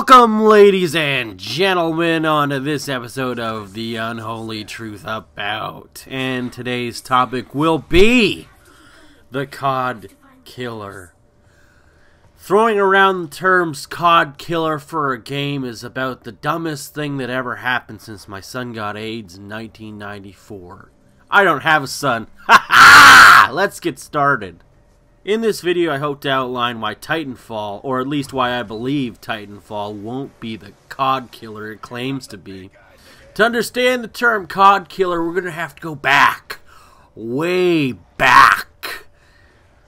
Welcome, ladies and gentlemen, onto this episode of The Unholy Truth About. And today's topic will be the Cod Killer. Throwing around the terms Cod Killer for a game is about the dumbest thing that ever happened since my son got AIDS in 1994. I don't have a son. Ha ha! Let's get started. In this video, I hope to outline why Titanfall, or at least why I believe Titanfall, won't be the Cod Killer it claims to be. To understand the term Cod Killer, we're going to have to go back, way back,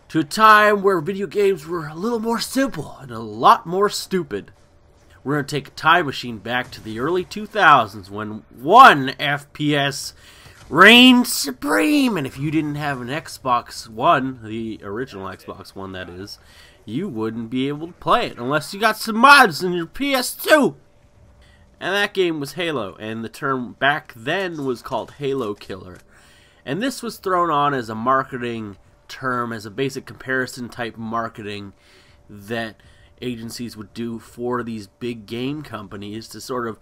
to a time where video games were a little more simple and a lot more stupid. We're going to take a time machine back to the early 2000s when one FPS reigned supreme, and if you didn't have an Xbox One, the original Xbox One that is, you wouldn't be able to play it unless you got some mods in your PS2. And that game was Halo, and the term back then was called Halo Killer. And this was thrown on as a marketing term, as a basic comparison type marketing that agencies would do for these big game companies to sort of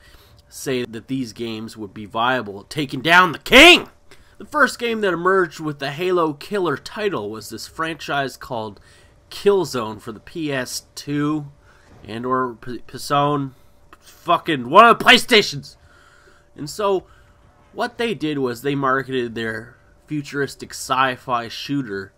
say that these games would be viable, taking down the king! The first game that emerged with the Halo Killer title was this franchise called Killzone for the PS2 and or PSN, fucking one of the PlayStations. And so what they did was they marketed their futuristic sci-fi shooter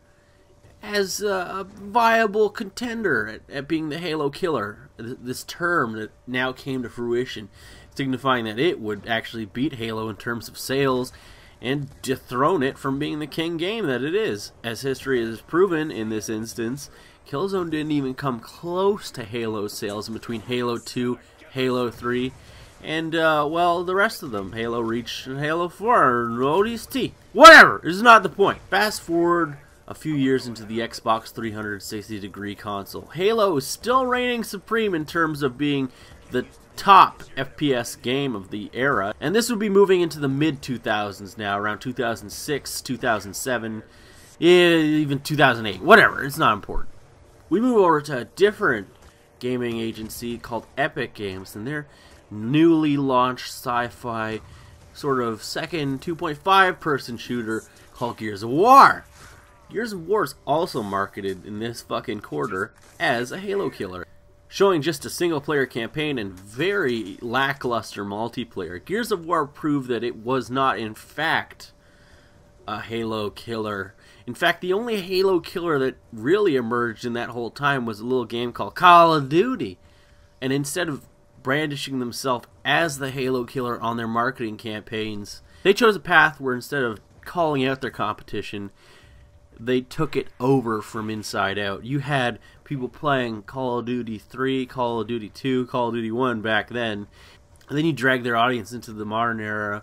as a viable contender at being the Halo Killer. This term that now came to fruition, signifying that it would actually beat Halo in terms of sales and dethrone it from being the king game that it is. As history has proven in this instance, Killzone didn't even come close to Halo sales in between Halo 2, Halo 3, and, well, the rest of them. Halo Reach and Halo 4, and ODST. Whatever, this is not the point. Fast forward a few years into the Xbox 360-degree console. Halo is still reigning supreme in terms of being the top FPS game of the era, and this would be moving into the mid-2000s now, around 2006, 2007, even 2008, whatever, it's not important. We move over to a different gaming agency called Epic Games, and their newly launched sci-fi sort of second 2.5 person shooter called Gears of War. Gears of War is also marketed in this fucking quarter as a Halo Killer, showing just a single-player campaign and very lackluster multiplayer. Gears of War proved that it was not, in fact, a Halo Killer. In fact, the only Halo Killer that really emerged in that whole time was a little game called Call of Duty. And instead of brandishing themselves as the Halo Killer on their marketing campaigns, they chose a path where instead of calling out their competition, they took it over from inside out. You had people playing Call of Duty 3, Call of Duty 2, Call of Duty 1 back then, and then you drag their audience into the modern era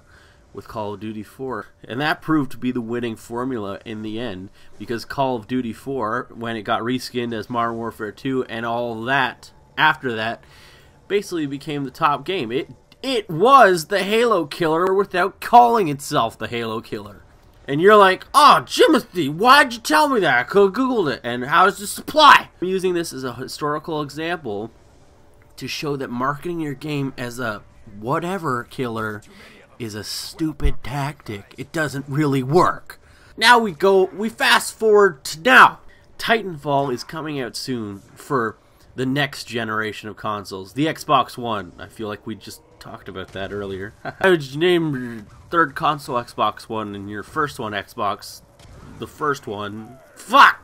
with Call of Duty 4. And that proved to be the winning formula in the end, because Call of Duty 4, when it got reskinned as Modern Warfare 2 and all that after that, basically became the top game. It was the Halo Killer without calling itself the Halo Killer. And you're like, oh, Jimbothy, why'd you tell me that? I could have Googled it. And how's the supply? I'm using this as a historical example to show that marketing your game as a whatever killer is a stupid tactic. It doesn't really work. Now we fast forward to now. Titanfall is coming out soon for the next generation of consoles. The Xbox One. I feel like we just talked about that earlier. How would you name your third console Xbox One and your first one Xbox? The first one. Fuck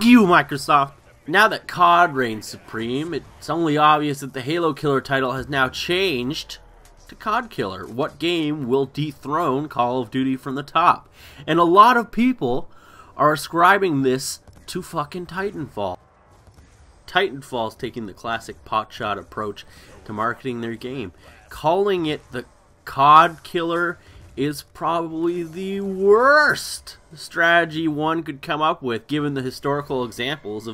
you, Microsoft! Now that COD reigns supreme, it's only obvious that the Halo Killer title has now changed to Cod Killer. What game will dethrone Call of Duty from the top? And a lot of people are ascribing this to fucking Titanfall. Titanfall's taking the classic potshot approach to marketing their game. Calling it the Cod Killer is probably the worst strategy one could come up with, given the historical examples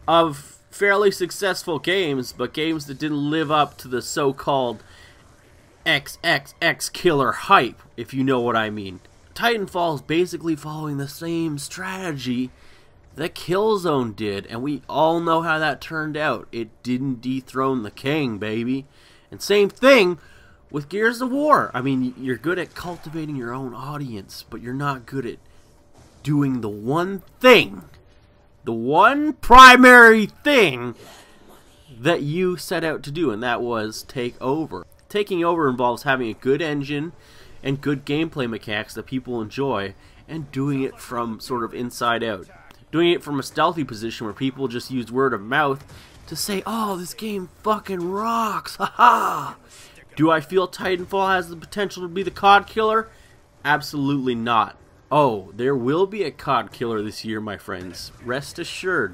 of fairly successful games, but games that didn't live up to the so-called XXX Killer hype, if you know what I mean. Titanfall is basically following the same strategy The Killzone did, and we all know how that turned out. It didn't dethrone the king, baby. And same thing with Gears of War. I mean, you're good at cultivating your own audience, but you're not good at doing the one thing, the one primary thing that you set out to do, and that was take over. Taking over involves having a good engine and good gameplay mechanics that people enjoy, and doing it from sort of inside out. Doing it from a stealthy position where people just use word of mouth to say, oh, this game fucking rocks, haha! Do I feel Titanfall has the potential to be the Cod Killer? Absolutely not. Oh, there will be a Cod Killer this year, my friends. Rest assured.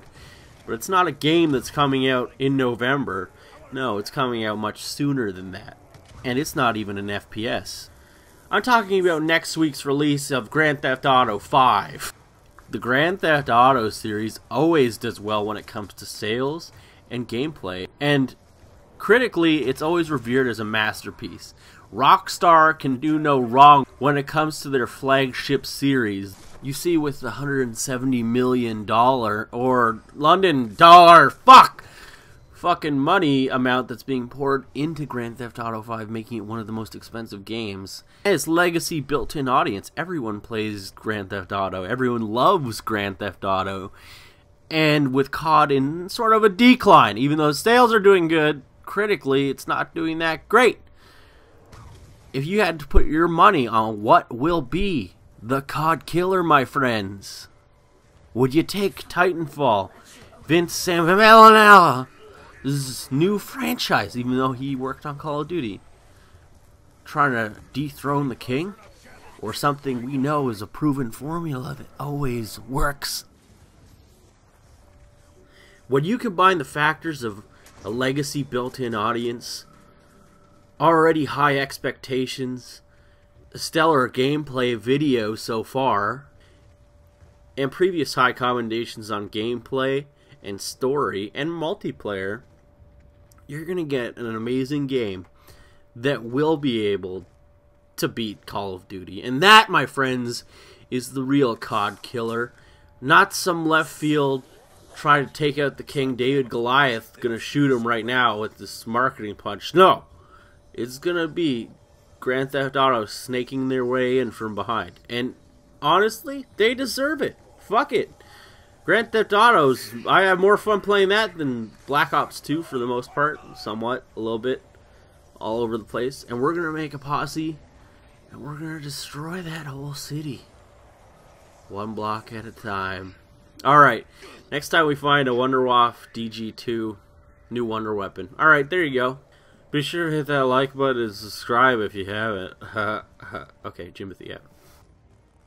But it's not a game that's coming out in November. No, it's coming out much sooner than that. And it's not even an FPS. I'm talking about next week's release of Grand Theft Auto 5. The Grand Theft Auto series always does well when it comes to sales and gameplay. And critically, it's always revered as a masterpiece. Rockstar can do no wrong when it comes to their flagship series. You see, with the $170 million or London dollar fucking money amount that's being poured into Grand Theft Auto 5, making it one of the most expensive games. And its legacy built-in audience. Everyone plays Grand Theft Auto. Everyone loves Grand Theft Auto. And with COD in sort of a decline, even though sales are doing good, critically, it's not doing that great. If you had to put your money on what will be the Cod Killer, my friends, would you take Titanfall, Vince Zampellana's new franchise, even though he worked on Call of Duty, trying to dethrone the king? Or something we know is a proven formula that always works? When you combine the factors of a legacy built-in audience, already high expectations, a stellar gameplay video so far, and previous high commendations on gameplay and story and multiplayer, you're going to get an amazing game that will be able to beat Call of Duty. And that, my friends, is the real Cod Killer. Not some left field try to take out the King David Goliath, gonna shoot him right now with this marketing punch. No! It's gonna be Grand Theft Auto snaking their way in from behind. And honestly, they deserve it. Fuck it. Grand Theft Auto's, I have more fun playing that than Black Ops 2 for the most part. Somewhat, a little bit, all over the place. And we're gonna make a posse, and we're gonna destroy that whole city. One block at a time. Alright, next time we find a Wonderwaff DG2, new wonder weapon. Alright, there you go. Be sure to hit that like button and subscribe if you haven't. Okay, Jimbothy out.